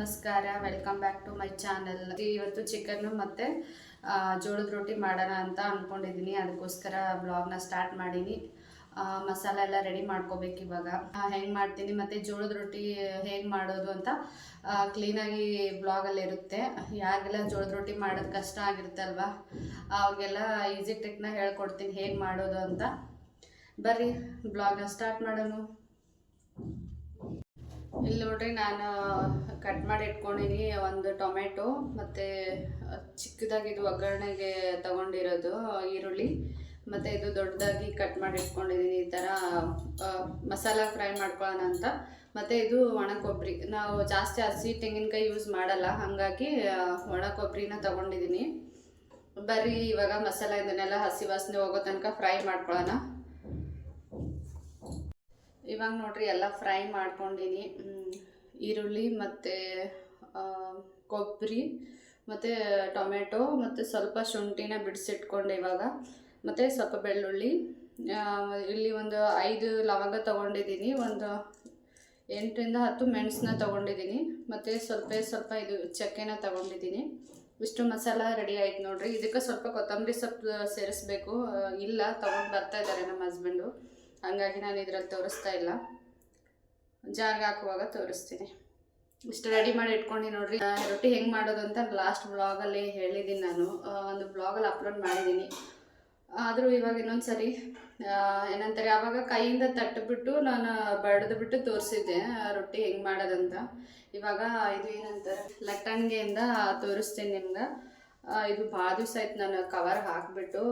ನಮಸ್ಕಾರ, welcome back to my channel. ಇವತ್ತು chicken ಮತ್ತು ಜೋಳದ ರೊಟ್ಟಿ ಮಾಡೋಣ ಅಂತ ಅಂದ್ಕೊಂಡಿದ್ದೀನಿ. ಅದಕ್ಕೋಸ್ಕರ ಬ್ಲಾಗ್ನ ಸ್ಟಾರ್ಟ್ ಮಾಡೀನಿ. ಮಸಾಲೆ ಎಲ್ಲ ರೆಡಿ ಮಾಡ್ಕೋಬೇಕು. ಇವಾಗ ಹೆಂಗೆ ಮಾಡ್ತೀನಿ ಮತ್ತು ಜೋಳದ ರೊಟ್ಟಿ ಹೇಗೆ ಮಾಡೋದು ಅಂತ ಕ್ಲೀನಾಗಿ ಬ್ಲಾಗಲ್ಲಿ ಇರುತ್ತೆ. ಯಾರಿಗೆಲ್ಲ ಜೋಳದ ರೊಟ್ಟಿ ಮಾಡೋದು ಕಷ್ಟ ಆಗಿರುತ್ತಲ್ವ, ಅವ್ರಿಗೆಲ್ಲ ಈಸಿ ಟ್ರಿಕ್ನ ಹೇಳ್ಕೊಡ್ತೀನಿ ಹೇಗೆ ಮಾಡೋದು ಅಂತ. ಬರ್ರಿ ಬ್ಲಾಗ್ನ ಸ್ಟಾರ್ಟ್ ಮಾಡೋಣ. ಇಲ್ಲಿ ನೋಡ್ರಿ, ನಾನು ಕಟ್ ಮಾಡಿ ಇಟ್ಕೊಂಡಿನಿ ಒಂದು ಟೊಮೆಟೊ ಮತ್ತು ಚಿಕ್ಕದಾಗಿ ಇದು ಒಗ್ಗರಣೆಗೆ ತಗೊಂಡಿರೋದು ಈರುಳ್ಳಿ, ಮತ್ತು ಇದು ದೊಡ್ಡದಾಗಿ ಕಟ್ ಮಾಡಿ ಇಟ್ಕೊಂಡಿದ್ದೀನಿ. ಈ ಥರ ಮಸಾಲ ಫ್ರೈ ಮಾಡ್ಕೊಳ್ಳೋಣ ಅಂತ. ಮತ್ತು ಇದು ಒಣ ಕೊಬ್ಬರಿ, ನಾವು ಜಾಸ್ತಿ ಹಸಿ ತೆಂಗಿನಕಾಯಿ ಯೂಸ್ ಮಾಡಲ್ಲ, ಹಾಗಾಗಿ ಒಣ ಕೊಬ್ಬರಿನ ತಗೊಂಡಿದ್ದೀನಿ. ಬರ್ರಿ ಇವಾಗ ಮಸಾಲ ಇದನ್ನೆಲ್ಲ ಹಸಿ ವಾಸನೆ ಹೋಗೋ ತನಕ ಫ್ರೈ ಮಾಡ್ಕೊಳ್ಳೋಣ. ಇವಾಗ ನೋಡ್ರಿ ಎಲ್ಲ ಫ್ರೈ ಮಾಡ್ಕೊಂಡಿನಿ. ಈರುಳ್ಳಿ ಮತ್ತು ಕೊಬ್ಬರಿ ಮತ್ತು ಟೊಮೆಟೊ ಮತ್ತು ಸ್ವಲ್ಪ ಶುಂಠಿನ ಬಿಡಿಸಿಟ್ಕೊಂಡೆ ಇವಾಗ, ಮತ್ತು ಸ್ವಲ್ಪ ಬೆಳ್ಳುಳ್ಳಿ. ಇಲ್ಲಿ ಒಂದು 5 ಲವಂಗ ತೊಗೊಂಡಿದ್ದೀನಿ, ಒಂದು 8ರಿಂದ 10 ಮೆಣಸನ್ನ ತೊಗೊಂಡಿದ್ದೀನಿ, ಮತ್ತು ಸ್ವಲ್ಪ ಇದು ಚಕ್ಕೆನ ತೊಗೊಂಡಿದ್ದೀನಿ. ಇಷ್ಟು ಮಸಾಲ ರೆಡಿ ಆಯ್ತು ನೋಡ್ರಿ. ಇದಕ್ಕೆ ಸ್ವಲ್ಪ ಕೊತ್ತಂಬರಿ ಸೊಪ್ಪು ಸೇರಿಸ್ಬೇಕು. ಇಲ್ಲ, ತೊಗೊಂಡು ಬರ್ತಾ ಇದ್ದಾರೆ ನಮ್ಮ ಹಸ್ಬೆಂಡು, ಹಾಗಾಗಿ ನಾನು ಇದರಲ್ಲಿ ತೋರಿಸ್ತಾ ಇಲ್ಲ, ಜಾರ್ಗೆ ಹಾಕುವಾಗ ತೋರಿಸ್ತೀನಿ. ಇಷ್ಟು ರೆಡಿ ಮಾಡಿ ಇಟ್ಕೊಂಡು ನೋಡ್ರಿ. ರೊಟ್ಟಿ ಹೆಂಗೆ ಮಾಡೋದು ಅಂತ ಲಾಸ್ಟ್ ಬ್ಲಾಗಲ್ಲಿ ಹೇಳಿದ್ದೀನಿ, ನಾನು ಒಂದು ಬ್ಲಾಗಲ್ಲಿ ಅಪ್ಲೋಡ್ ಮಾಡಿದ್ದೀನಿ. ಆದರೂ ಇವಾಗ ಇನ್ನೊಂದು ಸರಿ ಏನಂತಾರೆ, ಆವಾಗ ಕೈಯಿಂದ ತಟ್ಟಿಬಿಟ್ಟು ನಾನು ಬಡಿದ್ಬಿಟ್ಟು ತೋರಿಸಿದ್ದೆ ರೊಟ್ಟಿ ಹೆಂಗೆ ಮಾಡೋದಂತ. ಇವಾಗ ಇದು ಏನಂತಾರೆ, ಲಟ್ಟಣಿಗೆಯಿಂದ ತೋರಿಸ್ತೀನಿ ನಿಮ್ಗೆ. ಇದು ಭಾಳ ದಿವಸ ಆಯ್ತು ನಾನು ಕವರ್ ಹಾಕಿಬಿಟ್ಟು,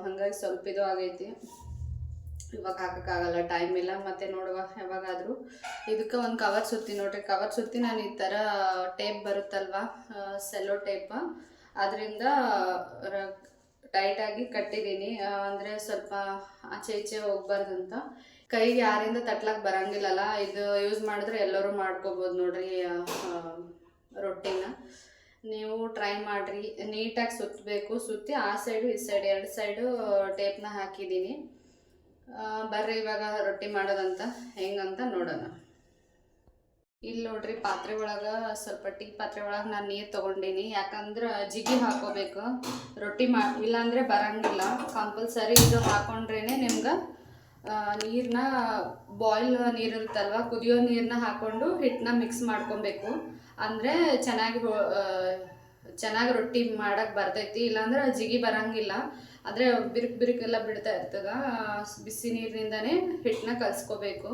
ಹಾಗಾಗಿ ಸ್ವಲ್ಪ ಇದು ಆಗೈತಿ. ಇವಾಗ ಹಾಕೋಕ್ಕಾಗಲ್ಲ, ಟೈಮ್ ಇಲ್ಲ. ಮತ್ತು ನೋಡುವ ಯಾವಾಗಾದರೂ ಇದಕ್ಕೆ ಒಂದು ಕವರ್ ಸುತ್ತಿ ನೋಡ್ರಿ. ಕವರ್ ಸುತ್ತಿ ನಾನು ಈ ಥರ ಟೇಪ್ ಬರುತ್ತಲ್ವ, ಸೆಲ್ಲೋ ಟೇಪ್, ಅದರಿಂದ ಟೈಟಾಗಿ ಕಟ್ಟಿದ್ದೀನಿ. ಅಂದರೆ ಸ್ವಲ್ಪ ಆಚೆ ಈಚೆ ಹೋಗ್ಬಾರ್ದಂತ. ಕೈಗೆ ಯಾರಿಂದ ತಟ್ಲಕ್ಕೆ ಬರೋಂಗಿಲ್ಲಲ್ಲ, ಇದು ಯೂಸ್ ಮಾಡಿದ್ರೆ ಎಲ್ಲರೂ ಮಾಡ್ಕೋಬೋದು ನೋಡ್ರಿ ರೊಟ್ಟಿನ. ನೀವು ಟ್ರೈ ಮಾಡಿರಿ, ನೀಟಾಗಿ ಸುತ್ತಬೇಕು. ಸುತ್ತಿ ಆ ಸೈಡು ಈ ಸೈಡು 2 ಸೈಡು ಟೇಪ್ನ ಹಾಕಿದ್ದೀನಿ. ಬರ್ರಿ ಇವಾಗ ರೊಟ್ಟಿ ಮಾಡೋದಂತ ಹೆಂಗಂತ ನೋಡೋಣ. ಇಲ್ಲಿ ನೋಡ್ರಿ, ಪಾತ್ರೆ ಒಳಗೆ ಸ್ವಲ್ಪ ಟೀ ಪಾತ್ರೆ ಒಳಗೆ ನಾನು ನೀರು ತೊಗೊಂಡೀನಿ. ಯಾಕಂದ್ರೆ ಜಿಗಿ ಹಾಕೋಬೇಕು ರೊಟ್ಟಿ ಇಲ್ಲಾಂದರೆ ಬರೋಂಗಿಲ್ಲ. ಕಂಪಲ್ಸರಿ ಇದು ಹಾಕೊಂಡ್ರೇ ನಿಮ್ಗೆ ನೀರನ್ನ, ಬಾಯ್ಲ್ ನೀರು ಇರುತ್ತಲ್ವ, ಕುದಿಯೋ ನೀರನ್ನ ಹಾಕ್ಕೊಂಡು ಹಿಟ್ಟನ್ನ ಮಿಕ್ಸ್ ಮಾಡ್ಕೊಬೇಕು. ಅಂದರೆ ಚೆನ್ನಾಗಿ ರೊಟ್ಟಿ ಮಾಡೋಕ್ಕೆ ಬರ್ತೈತಿ. ಇಲ್ಲಾಂದ್ರೆ ಜಿಗಿ ಬರೋಂಗಿಲ್ಲ. ಆದರೆ ಬಿರುಕೆಲ್ಲ ಬಿಡ್ತಾ ಇರ್ತದ. ಬಿಸಿ ನೀರಿನಿಂದನೇ ಹಿಟ್ಟನ್ನ ಕಲಿಸ್ಕೋಬೇಕು.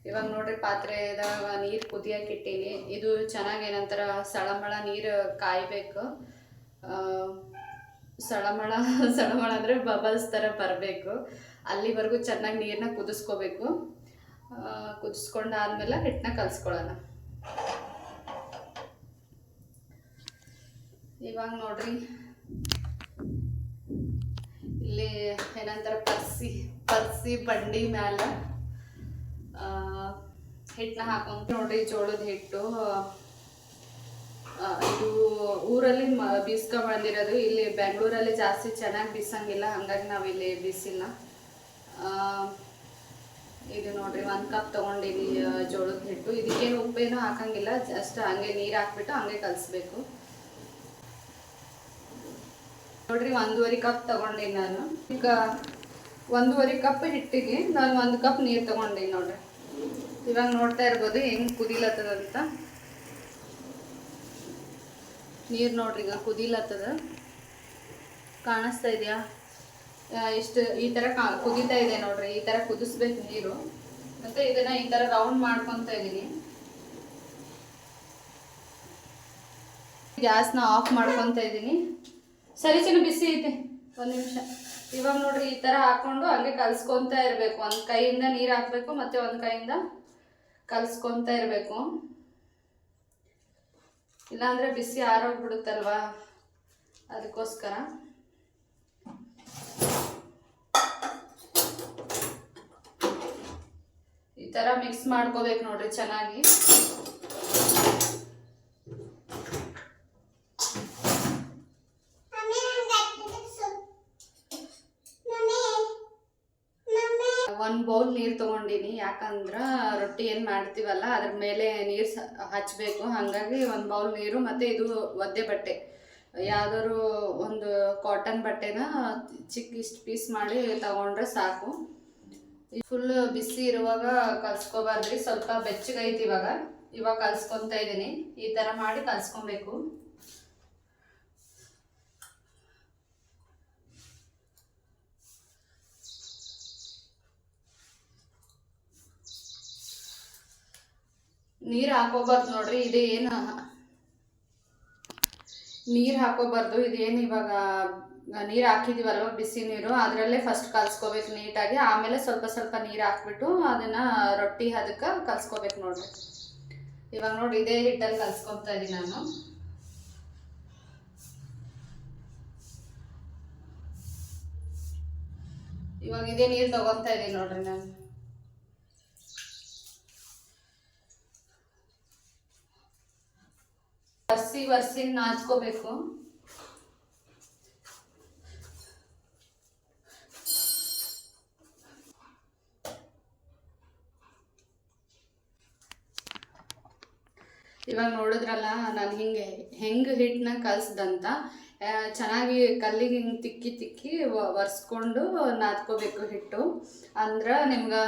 ಇವಾಗ ನೋಡ್ರಿ, ಪಾತ್ರೆದಾಗ ನೀರು ಕುದಿಯಕ್ಕೆ ಇಟ್ಟೀನಿ. ಇದು ಚೆನ್ನಾಗಿ ಏನಂತಾರೆ, ಸಳಮಳ ನೀರು ಕಾಯಬೇಕು. ಸಳಮಳ ಅಂದರೆ ಬಬಲ್ಸ್ ಥರ ಬರಬೇಕು. ಅಲ್ಲಿವರೆಗೂ ಚೆನ್ನಾಗಿ ನೀರನ್ನ ಕುದಿಸ್ಕೋಬೇಕು. ಕುದಿಸ್ಕೊಂಡಾದ್ಮೇಲೆ ಹಿಟ್ಟನ್ನ ಕಲಿಸ್ಕೊಳ್ಳೋಣ. ಇವಾಗ ನೋಡ್ರಿ, ಇಲ್ಲಿ ಏನಂತಾರೆ, ಪರ್ಸಿ ಬಂಡಿ ಮ್ಯಾಲೆ ಹಿಟ್ಟನ್ನ ಹಾಕೊಂತ ನೋಡ್ರಿ. ಜೋಳದ ಹಿಟ್ಟು ಇದು ಊರಲ್ಲಿ ಬೀಸ್ಕೊಂಡು ಬಂದಿರೋದು. ಇಲ್ಲಿ ಬೆಂಗಳೂರಲ್ಲಿ ಜಾಸ್ತಿ ಚೆನ್ನಾಗಿ ಬೀಸಂಗಿಲ್ಲ, ಹಾಗಾಗಿ ನಾವಿಲ್ಲಿ ಬೀಸಿಲ್ಲ. ಇದು ನೋಡ್ರಿ, 1 ಕಪ್ ತೊಗೊಂಡಿನಿ ಜೋಳದ ಹಿಟ್ಟು. ಇದಕ್ಕೇನು ಉಪ್ಪೇನು ಹಾಕಂಗಿಲ್ಲ, ಜಸ್ಟ್ ಹಂಗೆ ನೀರು ಹಾಕ್ಬಿಟ್ಟು ಹಂಗೆ ಕಲಿಸ್ಬೇಕು ನೋಡ್ರಿ. 1.5 ಕಪ್ ತೊಗೊಂಡಿನಿ ನಾನು. ಈಗ 1.5 ಕಪ್ ಹಿಟ್ಟಿಗೆ ನಾನು 1 ಕಪ್ ನೀರು ತೊಗೊಂಡಿನಿ ನೋಡ್ರಿ. ಇವಾಗ ನೋಡ್ತಾ ಇರ್ಬೋದು ಹೆಂಗೆ ಕುದಿಲತ್ತದಂತ. ನೀರು ನೋಡ್ರಿ ಈಗ ಕುದಿಲತ್ತದ, ಕಾಣಿಸ್ತಾ ಇದೆಯಾ? ಇಷ್ಟು ಈ ಥರ ಕುದೀತಾ ಇದೆ ನೋಡ್ರಿ. ಈ ಥರ ಕುದಿಸ್ಬೇಕು ನೀರು. ಮತ್ತು ಇದನ್ನು ಈ ಥರ ರೌಂಡ್ ಮಾಡ್ಕೊತಾ ಇದ್ದೀನಿ. ಗ್ಯಾಸ್ನ ಆಫ್ ಮಾಡ್ಕೊತಾ ಇದ್ದೀನಿ. ಸರಿ, ಚಿನ್ನ ಬಿಸಿ ಐತೆ, 1 ನಿಮಿಷ. ಇವಾಗ ನೋಡ್ರಿ, ಈ ಥರ ಹಾಕ್ಕೊಂಡು ಹಂಗೆ ಕಲಿಸ್ಕೊತಾ ಇರಬೇಕು. ಒಂದು ಕೈಯಿಂದ ನೀರು ಹಾಕಬೇಕು, ಮತ್ತು ಒಂದು ಕೈಯಿಂದ ಕಲಿಸ್ಕೊತಾ ಇರಬೇಕು. ಇಲ್ಲಾಂದರೆ ಬಿಸಿ ಆರೋಗ್ಬಿಡುತ್ತಲ್ವ, ಅದಕ್ಕೋಸ್ಕರ. ಈ ಥರ ಮಿಕ್ಸ್ ಮಾಡ್ಕೋಬೇಕು ನೋಡ್ರಿ ಚೆನ್ನಾಗಿ. ಒಂದು ಬೌಲ್ ನೀರು ತೊಗೊಂಡಿನಿ. ಯಾಕಂದ್ರೆ ರೊಟ್ಟಿ ಏನು ಮಾಡ್ತೀವಲ್ಲ ಅದ್ರ ಮೇಲೆ ನೀರು ಹಚ್ಚಬೇಕು. ಹಾಗಾಗಿ ಒಂದು ಬೌಲ್ ನೀರು ಮತ್ತು ಇದು ಒದ್ದೆ ಬಟ್ಟೆ, ಯಾವುದಾದ್ರು ಒಂದು ಕಾಟನ್ ಬಟ್ಟೆನ ಚಿಕ್ಕ ಇಷ್ಟು ಪೀಸ್ ಮಾಡಿ ತಗೊಂಡ್ರೆ ಸಾಕು. ಫುಲ್ ಬಿಸಿ ಇರುವಾಗ ಕಲ್ಸ್ಕೊಬಾರ್ದ್ರಿ, ಸ್ವಲ್ಪ ಬೆಚ್ಚಗೈತಿ. ಇವಾಗ ಕಲ್ಸ್ಕೊತಾ ಇದ್ದೀನಿ. ಈ ಥರ ಮಾಡಿ ಕಲ್ಸ್ಕೊಬೇಕು. ನೀರು ಹಾಕೋಬಾರ್ದು ನೋಡ್ರಿ. ಇದೇನು ನೀರು ಹಾಕೋಬಾರ್ದು. ಇದೇನು ಇವಾಗ ನೀರು ಹಾಕಿದೀವಲ್ವ, ಬಿಸಿ ನೀರು, ಅದರಲ್ಲೇ ಫಸ್ಟ್ ಕಲ್ಸ್ಕೋಬೇಕು ನೀಟಾಗಿ. ಆಮೇಲೆ ಸ್ವಲ್ಪ ಸ್ವಲ್ಪ ನೀರು ಹಾಕ್ಬಿಟ್ಟು ಅದನ್ನು ರೊಟ್ಟಿ ಅದಕ್ಕೆ ಕಲ್ಸ್ಕೋಬೇಕು ನೋಡ್ರಿ. ಇವಾಗ ನೋಡಿ ಇದೇ ಹಿಟ್ಟಲ್ಲಿ ಕಲ್ಸ್ಕೊತಾ ಇದ್ದೀನಿ ನಾನು. ಇವಾಗ ಇದೇ ನೀರು ತಗೊತಾ ಇದ್ದೀನಿ ನೋಡ್ರಿ ನಾನು. ವರ್ಸಿ ನಾದ್ಕೋಬೇಕು. ಇವಾಗ ನೋಡಿದ್ರಲ್ಲ ನಾನು ಹೆಂಗೆ ಹಿಟ್ಟನ್ನ ಕಲ್ಸ್ದಂತ. ಚೆನ್ನಾಗಿ ಕಲ್ಲಿಗೆ ಹಿಂಗೆ ತಿಕ್ಕಿ ಒರೆಸ್ಕೊಂಡು ನಾದ್ಕೋಬೇಕು ಹಿಟ್ಟು. ಅಂದ್ರೆ ನಿಮ್ಗೆ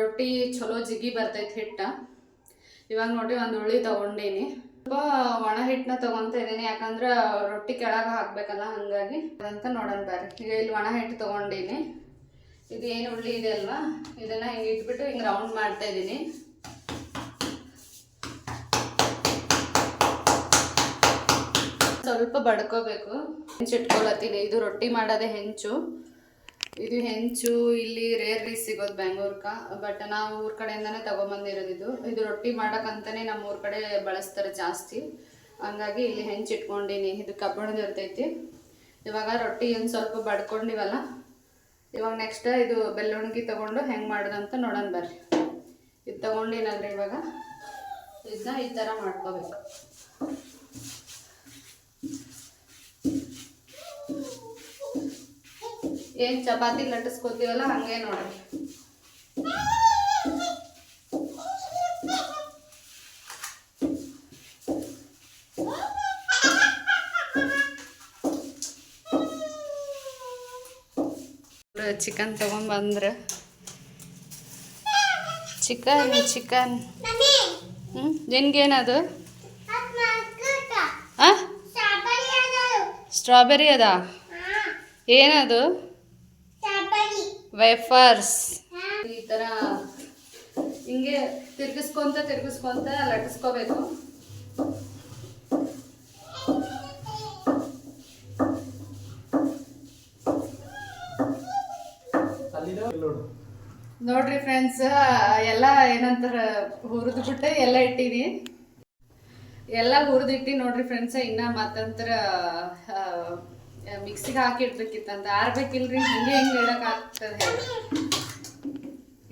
ರೊಟ್ಟಿ ಚಲೋ ಜಿಗಿ ಬರ್ತೈತೆ ಹಿಟ್ಟು. ಇವಾಗ ನೋಡಿ ಒಂದು ಉಳ್ಳಿ ತೊಗೊಂಡೀನಿ. ಸ್ವಲ್ಪ ಒಣ ಹಿಟ್ಟನ್ನ ತೊಗೊತಾ ಇದ್ದೀನಿ, ಯಾಕಂದ್ರೆ ರೊಟ್ಟಿ ಕೆಳಗೆ ಹಾಕಬೇಕಲ್ಲ, ಹಾಗಾಗಿ ಅದಂತ ನೋಡೋಣ ಬರ್ರಿ. ಈಗ ಇಲ್ಲಿ ಒಣ ಹಿಟ್ಟು ತೊಗೊಂಡೀನಿ. ಇದು ಏನು ಉಳ್ಳಿ ಇದೆ ಅಲ್ವಾ, ಇದನ್ನು ಹಿಂಗೆ ಇಟ್ಬಿಟ್ಟು ಹಿಂಗೆ ರೌಂಡ್ ಮಾಡ್ತಾ ಇದ್ದೀನಿ. ಸ್ವಲ್ಪ ಬಡ್ಕೋಬೇಕು. ಹೆಂಚಿಟ್ಕೊಳತ್ತೀನಿ. ಇದು ರೊಟ್ಟಿ ಮಾಡೋದೇ ಹೆಂಚು. ಇದು ಹೆಂಚು ಇಲ್ಲಿ ರೇರ್ಲಿ ಸಿಗೋದು ಬೆಂಗಳೂರ್ಕ, ಬಟ್ ನಾವು ಊರ ಕಡೆಯಿಂದನೇ ತೊಗೊಂಬಂದಿರೋದು. ಇದು ರೊಟ್ಟಿ ಮಾಡೋಕ್ಕಂತಲೇ ನಮ್ಮ ಊರ ಕಡೆ ಬಳಸ್ತಾರೆ ಜಾಸ್ತಿ. ಹಂಗಾಗಿ ಇಲ್ಲಿ ಹೆಂಚಿಟ್ಕೊಂಡಿನಿ. ಇದು ಕಬ್ಬಣದ ಇರ್ತೈತಿ. ಇವಾಗ ರೊಟ್ಟಿ ಒಂದು ಸ್ವಲ್ಪ ಬಡ್ಕೊಂಡಿವಲ್ಲ, ಇವಾಗ ನೆಕ್ಸ್ಟ್ ಇದು ಬೆಳ್ಳುಳ್ಳಿ ತೊಗೊಂಡು ಹೆಂಗೆ ಮಾಡೋದಂತ ನೋಡೋಣ ಬರ್ರಿ. ಇದು ತೊಗೊಂಡಿನಲ್ರಿ, ಇವಾಗ ಇದನ್ನ ಈ ಥರ ಮಾಡ್ಕೋಬೇಕು. ಏನು ಚಪಾತಿ ಲಟ್ಟಿಸ್ಕೊತೀವಲ್ಲ ಹಂಗೆ ನೋಡ್ರಿ. ಚಿಕನ್ ತೊಗೊಂಬಂದ್ರೆ ಚಿಕನ್ ನಿನ್ಗೇನದು? ಸ್ಟ್ರಾಬೆರಿ ಅದ? ಏನದು? ವೇಫರ್ಸ್. ಈ ಥರ ಹಿಂಗೆ ತಿರ್ಗಿಸ್ಕೊಂತ ಲಟ್ಟಿಸ್ಕೋಬೇಕು. ನೋಡ್ರಿ ಫ್ರೆಂಡ್ಸ್, ಎಲ್ಲ ಏನಂತಾರ ಹುರಿದ್ಬಿಟ್ಟು ಎಲ್ಲ ಇಟ್ಟೀನಿ. ಎಲ್ಲ ಹುರಿದಿಟ್ಟು ನೋಡ್ರಿ ಫ್ರೆಂಡ್ಸ್. ಇನ್ನು ಮತ್ತಂತರ ಮಿಕ್ಸಿಗೆ ಹಾಕಿಡ್ಬೇಕಿತ್ತಂತ. ಆರ್ಬೇಕಿಲ್ರಿ, ಹೆಂಗೆ ಇಡೋಕ್ಕಾಗ್ತದೆ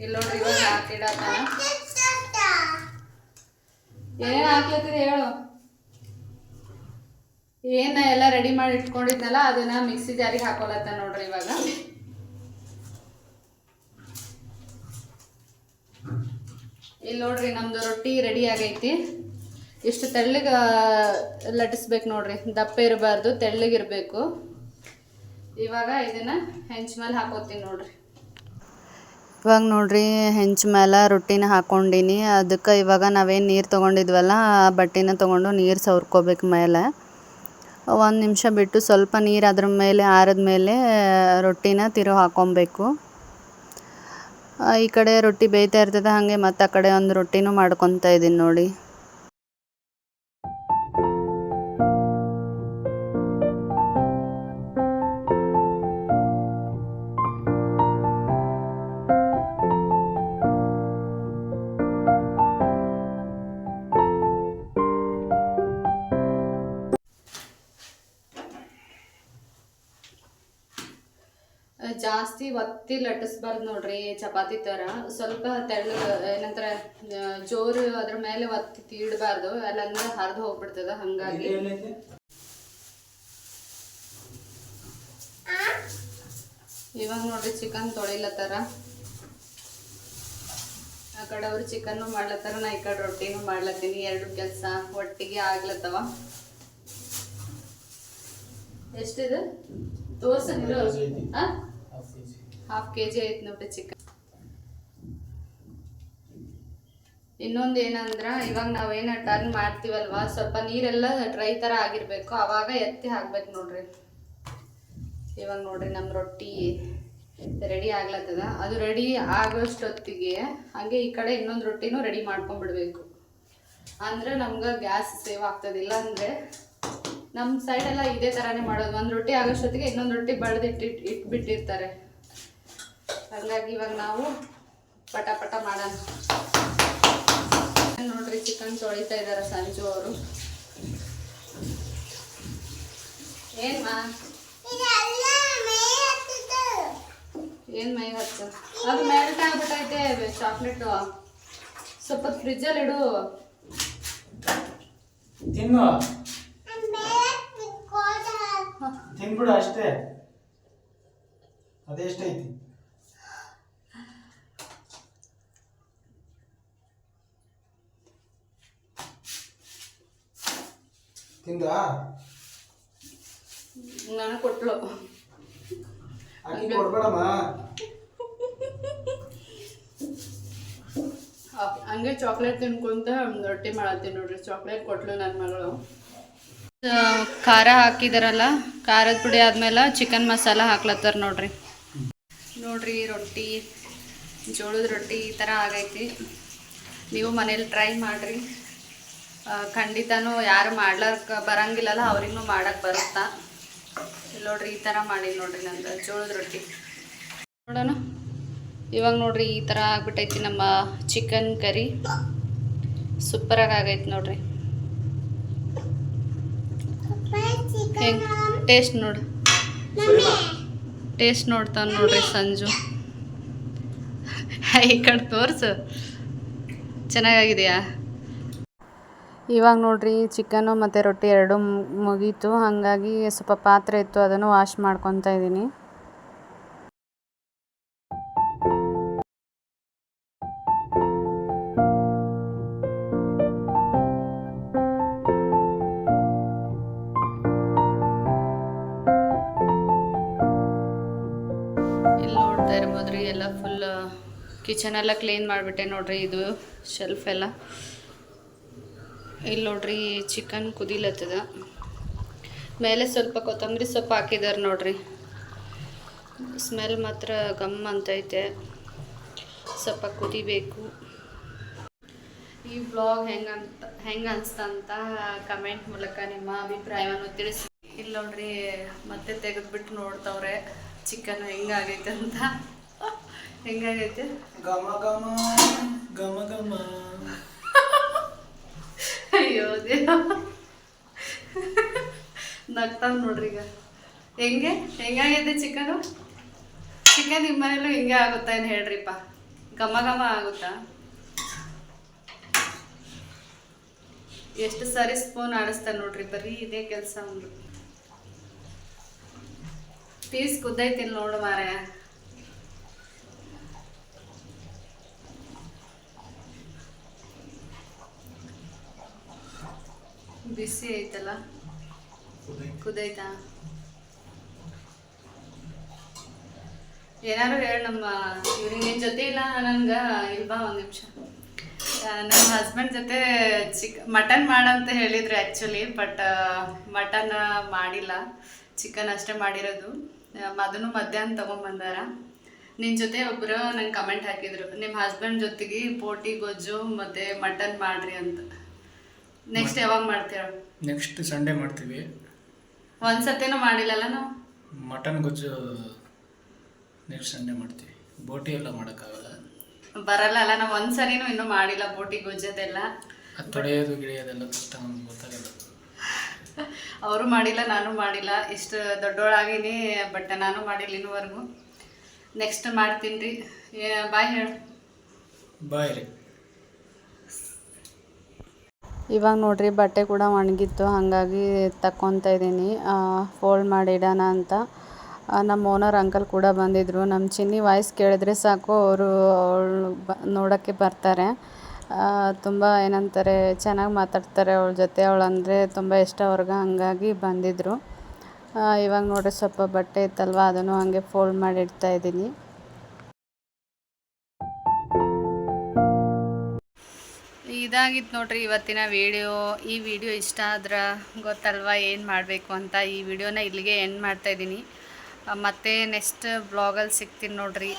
ಇಲ್ಲಿ ನೋಡ್ರಿ. ಇವಾಗ ಹಾಕಿಡತ್ತಾನ. ಏನೇನು ಹಾಕ್ಲತ್ತೀರಿ ಹೇಳು? ಏನು ಎಲ್ಲ ರೆಡಿ ಮಾಡಿ ಇಟ್ಕೊಂಡಿದ್ನಲ್ಲ ಅದನ್ನ ಮಿಕ್ಸಿ ಜಾರಿಗೆ ಹಾಕೊಳತ್ತ ನೋಡ್ರಿ. ಇವಾಗ ಇಲ್ಲಿ ನೋಡ್ರಿ ನಮ್ದು ರೊಟ್ಟಿ ರೆಡಿ ಆಗೈತಿ. ಇಷ್ಟು ತೆಳ್ಳಗೆ ಲಟ್ಟಿಸ್ಬೇಕು ನೋಡ್ರಿ, ದಪ್ಪ ಇರಬಾರ್ದು, ತೆಳ್ಳಗಿರಬೇಕು. ಇವಾಗ ಇದನ್ನು ಹೆಂಚು ಮೇಲೆ ಹಾಕೋತೀನಿ ನೋಡ್ರಿ. ಇವಾಗ ನೋಡ್ರಿ ಹೆಂಚು ಮೇಲೆ ರೊಟ್ಟಿನ ಹಾಕ್ಕೊಂಡಿನಿ. ಅದಕ್ಕೆ ಇವಾಗ ನಾವೇನು ನೀರು ತೊಗೊಂಡಿದ್ವಲ್ಲ ಆ ಬಟ್ಟೆನ ತೊಗೊಂಡು ನೀರು ಸವರ್ಕೋಬೇಕು ಮೇಲೆ. 1 ನಿಮಿಷ ಬಿಟ್ಟು ಸ್ವಲ್ಪ ನೀರು ಅದ್ರ ಮೇಲೆ ಆರಿದ ಮೇಲೆ ರೊಟ್ಟಿನ ತಿರು ಹಾಕ್ಕೊಬೇಕು. ಈ ಕಡೆ ರೊಟ್ಟಿ ಬೇಯ್ತಾ ಇರ್ತದೆ, ಹಾಗೆ ಮತ್ತು ಆ ಕಡೆ ಒಂದು ರೊಟ್ಟಿನೂ ಮಾಡ್ಕೊತಾ ಇದ್ದೀನಿ ನೋಡಿ. ಜಾಸ್ತಿ ಒತ್ತಿ ಲಟ್ಟಿಸ್ಬಾರ್ದು ನೋಡ್ರಿ ಚಪಾತಿ ಥರ. ಸ್ವಲ್ಪ ತೆಳ್ಳಗೆ ಏನಂತಾರೆ ಜೋರು ಅದ್ರ ಮೇಲೆ ಒತ್ತಿ ತೀಡಬಾರ್ದು, ಅಲ್ಲಂದ್ರೆ ಹರಿದು ಹೋಗ್ಬಿಡ್ತದ. ಹಾಗಾಗಿ ಇವಾಗ ನೋಡ್ರಿ ಚಿಕನ್ ತೊಳಿಲತ್ತಾರ. ಆ ಕಡೆ ಅವ್ರು ಚಿಕನ್ನು ಮಾಡ್ಲತ್ತಾರ, ನಾ ಈ ಕಡೆ ರೊಟ್ಟಿನೂ ಮಾಡ್ಲತ್ತೀನಿ. 2 ಕೆಲಸ ಒಟ್ಟಿಗೆ ಆಗ್ಲತ್ತವ. ಎಷ್ಟಿದೆ ತೋರ್ಸಂಗಿರೋ? ಹಾಫ್ kg ಐತಿ ನೋಡ್ರಿ ಚಿಕನ್. ಇನ್ನೊಂದು ಏನಂದ್ರ, ಇವಾಗ ನಾವೇನು ಟರ್ನ್ ಮಾಡ್ತೀವಲ್ವ, ಸ್ವಲ್ಪ ನೀರೆಲ್ಲ ಡ್ರೈ ಥರ ಆಗಿರ್ಬೇಕು, ಅವಾಗ ಎತ್ತಿ ಹಾಕ್ಬೇಕು ನೋಡ್ರಿ. ಇವಾಗ ನೋಡ್ರಿ ನಮ್ಮ ರೊಟ್ಟಿ ರೆಡಿ ಆಗ್ಲತ್ತದ. ಅದು ರೆಡಿ ಆಗೋಷ್ಟೊತ್ತಿಗೆ ಹಾಗೆ ಈ ಕಡೆ ಇನ್ನೊಂದು ರೊಟ್ಟಿನೂ ರೆಡಿ ಮಾಡ್ಕೊಂಡ್ಬಿಡ್ಬೇಕು. ಅಂದ್ರೆ ನಮ್ಗೆ ಗ್ಯಾಸ್ ಸೇವ್ ಆಗ್ತದಿಲ್ಲ. ಅಂದರೆ ನಮ್ಮ ಸೈಡೆಲ್ಲ ಇದೇ ಥರನೇ ಮಾಡೋದು. ಒಂದು ರೊಟ್ಟಿ ಆಗೋಷ್ಟೊತ್ತಿಗೆ ಇನ್ನೊಂದು ರೊಟ್ಟಿ ಬಡ್ದು ಇಟ್ಬಿಟ್ಟಿರ್ತಾರೆ. ಹಾಗಾಗಿ ಇವಾಗ ನಾವು ಪಟ ಪಟ ಮಾಡೋಣ. ನೋಡ್ರಿ ಚಿಕನ್ ತೊಳಿತಾ ಇದ್ದಾರೆ ಸಂಜು ಅವರು. ಏನು ಮೈ ಹಚ್ಚ ಅದು ಮೆಲ್ಟ್ ಆಗ್ಬಿಟ್ಟೈತೆ ಚಾಕ್ಲೇಟು. ಸ್ವಲ್ಪ ಫ್ರಿಜ್ಜಲ್ಲಿ ಇಡು. ತಿನ್ಬಿಡು ಅಷ್ಟೇ. ಅದೆಷ್ಟೈತಿ? ತಿಂದ ನಾನು ಕೊಟ್ಲು. ಅಕ್ಕಿ ಕೊಡ್ಬೇಡಮ್ಮ. ಹಂಗೆ ಚಾಕ್ಲೇಟ್ ತಿನ್ಕೊಂತ ರೊಟ್ಟಿ ಮಾಡತ್ತೀನಿ ನೋಡ್ರಿ. ಚಾಕ್ಲೇಟ್ ಕೊಟ್ಲು ನನ್ನ ಮಗಳು. ಖಾರ ಹಾಕಿದಾರಲ್ಲ, ಖಾರದ ಪುಡಿ ಆದ್ಮೇಲೆ ಚಿಕನ್ ಮಸಾಲ ಹಾಕ್ಲತ್ತಾರ ನೋಡ್ರಿ. ನೋಡ್ರಿ ರೊಟ್ಟಿ, ಜೋಳದ ರೊಟ್ಟಿ ಈ ಥರ ಆಗೈತಿ. ನೀವು ಮನೇಲಿ ಟ್ರೈ ಮಾಡಿರಿ. ಖಂಡಿತನೂ ಯಾರು ಮಾಡ್ಲಾರ್ಕ ಬರಂಗಿಲ್ಲಲ್ಲ, ಅವ್ರಿಗೂ ಮಾಡಕ್ಕೆ ಬರುತ್ತಾ. ನೋಡ್ರಿ ಈ ಥರ ಮಾಡಿ ನೋಡ್ರಿ ನಂದು ಜೋಳದ ರೊಟ್ಟಿ. ನೋಡೋಣ ಇವಾಗ ನೋಡ್ರಿ ಈ ಥರ ಆಗ್ಬಿಟ್ಟೈತಿ ನಮ್ಮ ಚಿಕನ್ ಕರಿ. ಸೂಪರಾಗಿ ಆಗೈತಿ ನೋಡ್ರಿ. ಹೆಂಗೆ ಟೇಸ್ಟ್ ನೋಡು, ಟೇಸ್ಟ್ ನೋಡ್ತಾನೆ ನೋಡ್ರಿ ಸಂಜು. ಈ ಕಡೆ ತೋರಿಸು, ಚೆನ್ನಾಗಿದೆಯಾ? ಇವಾಗ ನೋಡ್ರಿ ಚಿಕನ್ನು ಮತ್ತು ರೊಟ್ಟಿ ಎರಡೂ ಮುಗೀತು. ಹಾಗಾಗಿ ಸ್ವಲ್ಪ ಪಾತ್ರೆ ಇತ್ತು, ಅದನ್ನು ವಾಶ್ ಮಾಡ್ಕೊತಾ ಇದ್ದೀನಿ. ಇಲ್ಲಿ ನೋಡ್ತಾ ಇರ್ಬೋದ್ರಿ, ಎಲ್ಲ ಫುಲ್ ಕಿಚನ್ ಎಲ್ಲ ಕ್ಲೀನ್ ಮಾಡಿಬಿಟ್ಟೆ ನೋಡ್ರಿ. ಇದು ಶೆಲ್ಫ್ ಎಲ್ಲ. ಇಲ್ಲಿ ನೋಡ್ರಿ ಚಿಕನ್ ಕುದಿಲತ್ತದ. ಮೇಲೆ ಸ್ವಲ್ಪ ಕೊತ್ತಂಬರಿ ಸೊಪ್ಪು ಹಾಕಿದಾರೆ ನೋಡ್ರಿ. ಸ್ಮೆಲ್ ಮಾತ್ರ ಗಮ್ ಅಂತೈತೆ. ಸ್ವಲ್ಪ ಕುದಿಬೇಕು. ಈ ವ್ಲಾಗ್ ಹೆಂಗೆ ಅನಿಸ್ತಂತ ಕಮೆಂಟ್ ಮೂಲಕ ನಿಮ್ಮ ಅಭಿಪ್ರಾಯವನ್ನು ತಿಳಿಸಿ. ಇಲ್ಲಿ ನೋಡ್ರಿ ಮತ್ತೆ ತೆಗೆದ್ಬಿಟ್ಟು ನೋಡ್ತವ್ರೆ ಚಿಕನ್ ಹೆಂಗಾಗೈತೆ ಅಂತ. ಹೆಂಗಾಗೈತೆ? ಗಮ ಗಮ ಗಮ ಗಮ. ಅಯ್ಯೋ ದೇವ, ನಗ್ತಾವ್ ನೋಡ್ರಿ. ಈಗ ಹೆಂಗಾಗೈತೆ ಚಿಕನು? ಚಿಕನ್ ನಿಮ್ಮ ಮನೇಲೂ ಹಿಂಗೆ ಆಗುತ್ತಾ ಏನು ಹೇಳ್ರಿಪ್ಪ? ಘಮ ಘಮ ಆಗುತ್ತಾ? ಎಷ್ಟು ಸರಿ ಸ್ಪೂನ್ ಆಡಿಸ್ತಾನೆ ನೋಡ್ರಿ, ಬರೀ ಇದೇ ಕೆಲಸ ಒಂದು. ಪೀಸ್ ಕುದ್ದೈತಿಲ್ಲ ನೋಡು ಮಾರಾಯ. ಬಿಸಿ ಐತಲ್ಲ, ಕುದೈತಾ? ಏನಾರು ಹೇಳಿ ನಮ್ಮ ಇವ್ರಿಗೆ. ನಿನ್ನ ಜೊತೆ ಇಲ್ಲ ನನಗೆ ಇಲ್ವಾ ಒಂದು ನಿಮಿಷ. ನಮ್ಮ ಹಸ್ಬೆಂಡ್ ಜೊತೆ ಮಟನ್ ಮಾಡಂತ ಹೇಳಿದ್ರು ಆ್ಯಕ್ಚುಲಿ. ಬಟ್ ಮಟನ್ ಮಾಡಿಲ್ಲ, ಚಿಕನ್ ಅಷ್ಟೇ ಮಾಡಿರೋದು. ಅದನ್ನು ಮಧ್ಯಾಹ್ನ ತೊಗೊಂಬಂದಾರ. ನಿನ್ನ ಜೊತೆ ಒಬ್ಬರು ನಂಗೆ ಕಮೆಂಟ್ ಹಾಕಿದ್ರು, ನಿಮ್ಮ ಹಸ್ಬೆಂಡ್ ಜೊತೆಗೆ ಬೋಟಿ ಗೊಜ್ಜು ಮತ್ತು ಮಟನ್ ಮಾಡಿರಿ ಅಂತ. ನೆಕ್ಸ್ಟ್ ಯಾವಾಗ ಮಾಡ್ತೀರ? ನೆಕ್ಸ್ಟ್ ಸಂಡೇ ಮಾಡ್ತೀವಿ. ಒಂದ್ಸತಿನೂ ಮಾಡಿಲ್ಲಲ್ಲ ನಾವು ಮಟನ್ ಗೊಜ್ಜು. ನೆಕ್ಸ್ಟ್ ಸಂಡೇ ಮಾಡ್ತೀವಿ. ಬೋಟಿ ಎಲ್ಲ ಮಾಡೋಕ್ಕಾಗಲ್ಲ, ಬರಲ್ಲ ಅಲ್ಲ. ನಾವು ಒಂದ್ಸರಿನೂ ಇನ್ನೂ ಮಾಡಿಲ್ಲ ಬೋಟಿ ಗೊಜ್ಜದೆಲ್ಲ. ಅದು ತೊಳೆಯೋದು ಗಿಳಿಯೋದೆಲ್ಲ ಕಷ್ಟ, ನಮ್ಗೆ ಗೊತ್ತಾಗಲ್ಲ. ಅವರು ಮಾಡಿಲ್ಲ, ನಾನು ಮಾಡಿಲ್ಲ. ಇಷ್ಟು ದೊಡ್ಡೋಳಾಗೀನಿ, ಬಟ್ ನಾನು ಮಾಡಿಲ್ಲ ಇನ್ನೂವರೆಗೂ. ನೆಕ್ಸ್ಟ್ ಮಾಡ್ತೀನಿ ರೀ. ಬಾಯ್ ಹೇಳು. ಬಾಯ್ ರೀ. ಇವಾಗ ನೋಡ್ರಿ ಬಟ್ಟೆ ಕೂಡ ಒಣಗಿತ್ತು, ಹಾಗಾಗಿ ತಕ್ಕೊತಾ ಇದ್ದೀನಿ ಫೋಲ್ಡ್ ಮಾಡಿ ಇಡೋಣ ಅಂತ. ನಮ್ಮ ಓನರ್ ಅಂಕಲ್ ಕೂಡ ಬಂದಿದ್ದರು. ನಮ್ಮ ಚಿನ್ನಿ ವಾಯ್ಸ್ ಕೇಳಿದ್ರೆ ಸಾಕು ಅವರು ನೋಡೋಕ್ಕೆ ಬರ್ತಾರೆ. ತುಂಬ ಏನಂತಾರೆ ಚೆನ್ನಾಗಿ ಮಾತಾಡ್ತಾರೆ ಅವಳ ಜೊತೆ. ಅವಳಂದರೆ ತುಂಬ ಇಷ್ಟ ಅವ್ರಿಗೆ, ಹಂಗಾಗಿ ಬಂದಿದ್ದರು. ಇವಾಗ ನೋಡ್ರಿ ಸ್ವಲ್ಪ ಬಟ್ಟೆ ಇತ್ತಲ್ವ ಅದನ್ನು ಹಾಗೆ ಫೋಲ್ಡ್ ಮಾಡಿ ಇಡ್ತಾ ಇದ್ದೀನಿ. ಇದಾಗಿತ್ತು ನೋಡ್ರಿ ಇವತ್ತಿನ ವಿಡಿಯೋ. ಈ ವಿಡಿಯೋ ಇಷ್ಟ ಆದ್ರೆ ಗೊತ್ತಲ್ವ ಏನು ಮಾಡಬೇಕು ಅಂತ. ಈ ವಿಡಿಯೋನ ಇಲ್ಲಿಗೆ ಎಂಡ್ ಮಾಡ್ತಾಯಿದ್ದೀನಿ. ಮತ್ತೆ ನೆಕ್ಸ್ಟ್ ಬ್ಲಾಗಲ್ಲಿ ಸಿಗ್ತೀನಿ ನೋಡ್ರಿ.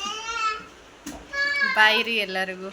ಬಾಯ್ ರೀ ಎಲ್ಲರಿಗೂ.